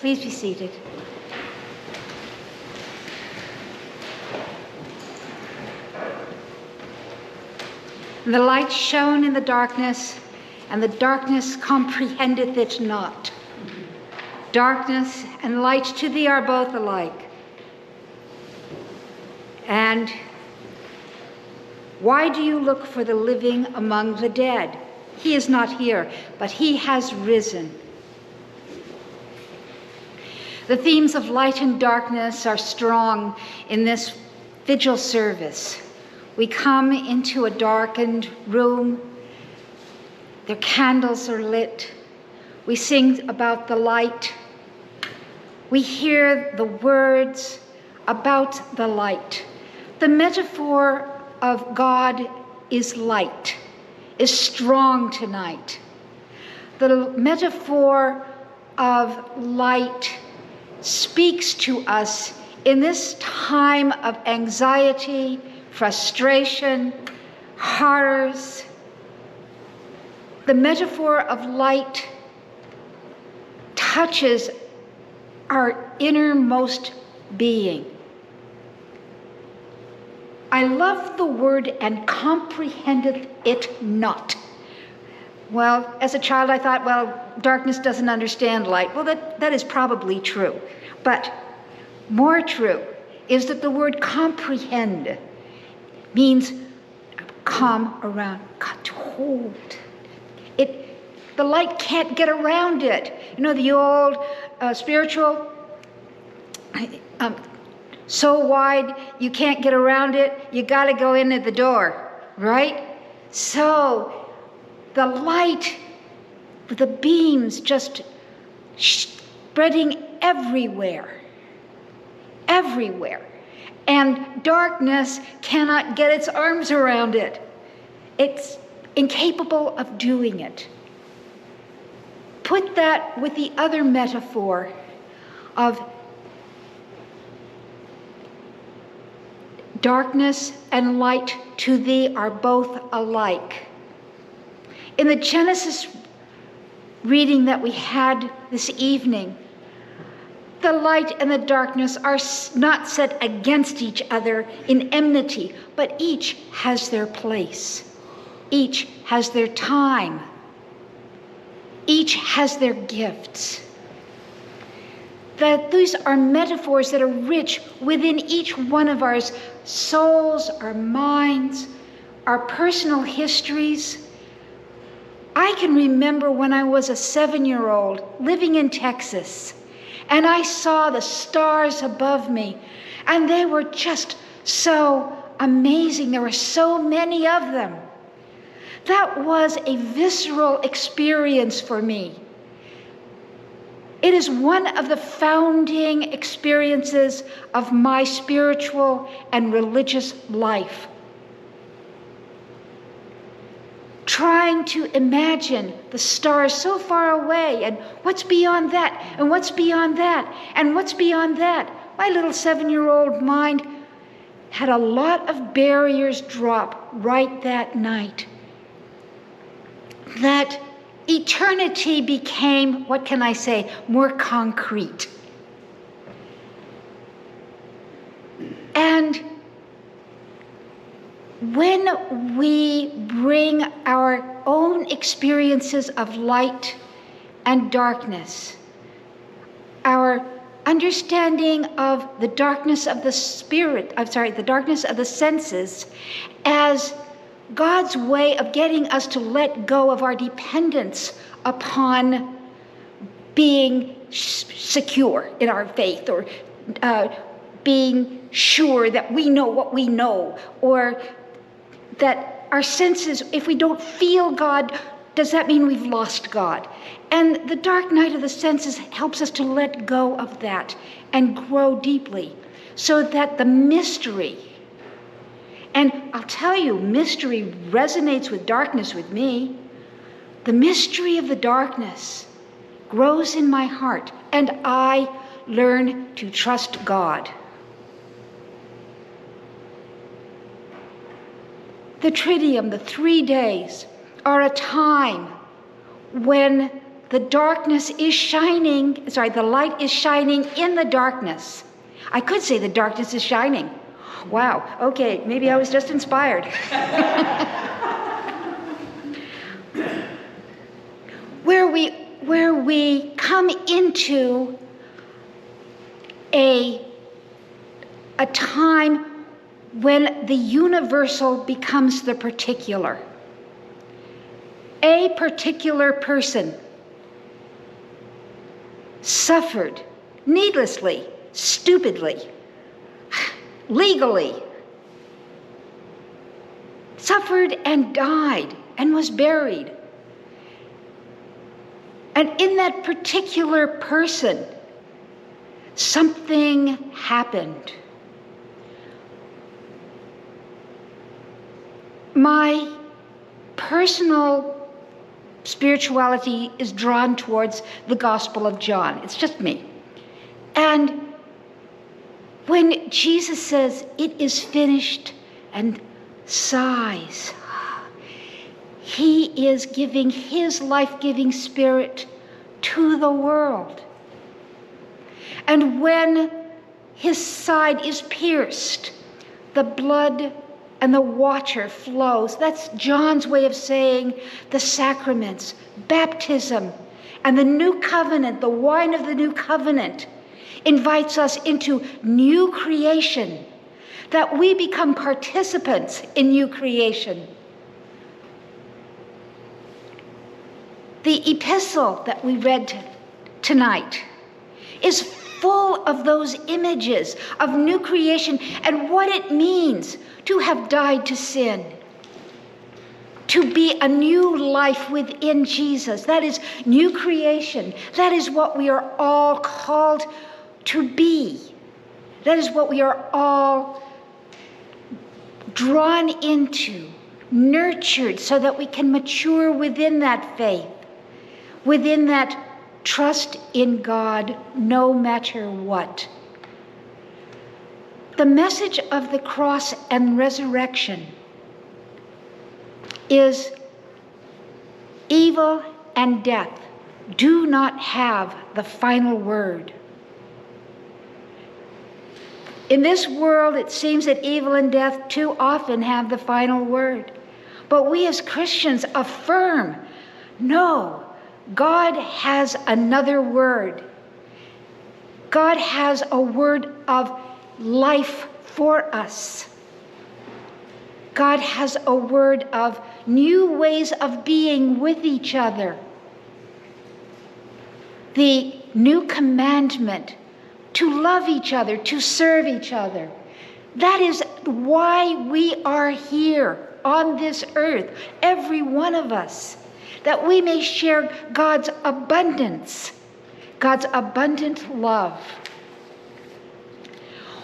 Please be seated. And the light shone in the darkness, and the darkness comprehendeth it not. Darkness and light to thee are both alike. And why do you look for the living among the dead? He is not here, but he has risen. The themes of light and darkness are strong in this vigil service. We come into a darkened room. Their candles are lit. We sing about the light. We hear the words about the light. The metaphor of God is light, is strong tonight. The metaphor of light speaks to us in this time of anxiety, frustration, horrors. The metaphor of light touches our innermost being. I love the word "and comprehendeth it not." Well, as a child I thought, well, darkness doesn't understand light. Well, that is probably true. But more true is that the word comprehend means come around, to hold. The light can't get around it. You know, the old spiritual, so wide you can't get around it, you got to go in at the door, right? So the light, the beams just spreading everywhere. And darkness cannot get its arms around it. It's incapable of doing it. Put that with the other metaphor of darkness and light to thee are both alike. In the Genesis reading that we had this evening, the light and the darkness are not set against each other in enmity, but each has their place. Each has their time. Each has their gifts. That these are metaphors that are rich within each one of our souls, our minds, our personal histories. I can remember when I was a 7-year-old living in Texas, and I saw the stars above me, and they were just so amazing. There were so many of them. That was a visceral experience for me. It is one of the founding experiences of my spiritual and religious life. Trying to imagine the stars so far away, and what's beyond that, and what's beyond that, and what's beyond that. My little 7-year-old mind had a lot of barriers drop right that night. That eternity became, what can I say, more concrete. And when we bring our own experiences of light and darkness, our understanding of the darkness of the darkness of the senses as God's way of getting us to let go of our dependence upon being secure in our faith, or being sure that we know what we know, or that our senses, if we don't feel God, does that mean we've lost God? And the dark night of the senses helps us to let go of that and grow deeply, so that the mystery, and I'll tell you, mystery resonates with darkness with me. The mystery of the darkness grows in my heart, and I learn to trust God. The Triduum, the 3 days, are a time when the light is shining in the darkness. I could say the darkness is shining. Wow, okay, maybe I was just inspired. Where we come into a time when the universal becomes the particular. A particular person suffered needlessly, stupidly, legally, suffered and died and was buried. And in that particular person, something happened. My personal spirituality is drawn towards the Gospel of John. It's just me. And when Jesus says, "It is finished," and sighs, he is giving his life-giving spirit to the world. And when his side is pierced, the blood and the water flows. That's John's way of saying the sacraments, baptism, and the new covenant, the wine of the new covenant, invites us into new creation, that we become participants in new creation. The epistle that we read tonight is full of those images of new creation and what it means to have died to sin, to be a new life within Jesus. That is new creation. That is what we are all called to be. That is what we are all drawn into, nurtured, so that we can mature within that faith, within that trust in God no matter what. The message of the cross and resurrection is evil and death do not have the final word. In this world, it seems that evil and death too often have the final word. But we as Christians affirm, no, God has another word. God has a word of life for us. God has a word of new ways of being with each other. The new commandment to love each other, to serve each other. That is why we are here on this earth, every one of us, that we may share God's abundance, God's abundant love.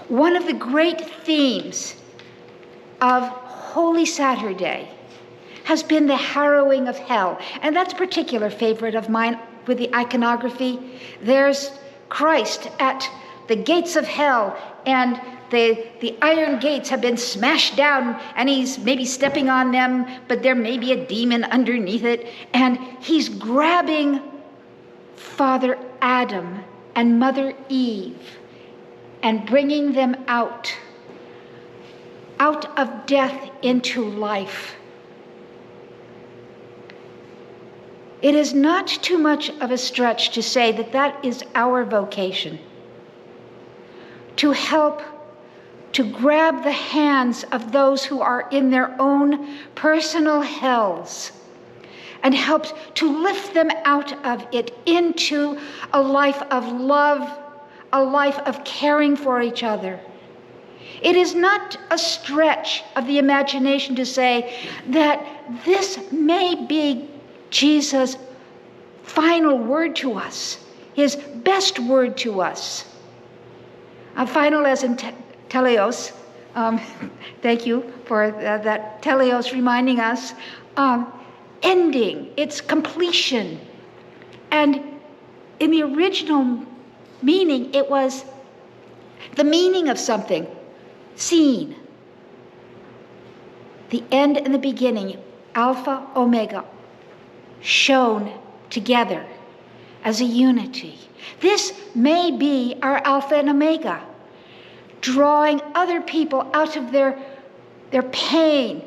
One of the great themes of Holy Saturday has been the harrowing of hell. And that's a particular favorite of mine with the iconography. There's Christ at the gates of hell, and the iron gates have been smashed down, and he's maybe stepping on them, but there may be a demon underneath it, and he's grabbing Father Adam and Mother Eve and bringing them out of death into life. It is not too much of a stretch to say that that is our vocation, to help to grab the hands of those who are in their own personal hells and help to lift them out of it into a life of love, a life of caring for each other. It is not a stretch of the imagination to say that this may be Jesus' final word to us, his best word to us. Final as in teleos. Thank you for that teleos reminding us. Ending, its completion. And in the original meaning, it was the meaning of something, seen. The end and the beginning, Alpha, Omega, shown together. as a unity. This may be our Alpha and Omega, drawing other people out of their pain,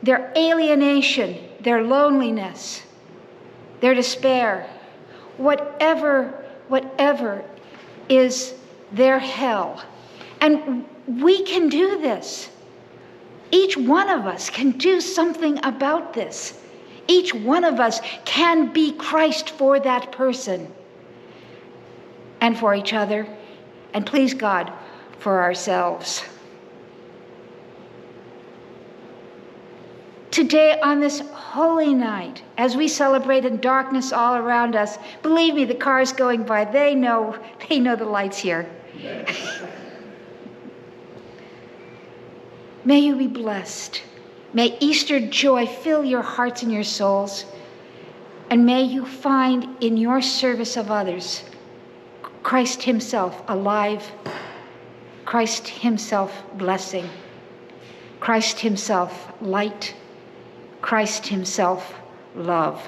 their alienation, their loneliness, their despair, whatever is their hell. And we can do this. Each one of us can do something about this. Each one of us can be Christ for that person and for each other, and please God, for ourselves. Today, on this holy night, as we celebrate in darkness all around us, believe me, the cars going by, they know the lights here. May you be blessed. May Easter joy fill your hearts and your souls. And may you find in your service of others Christ himself alive, Christ himself blessing, Christ himself light, Christ himself love.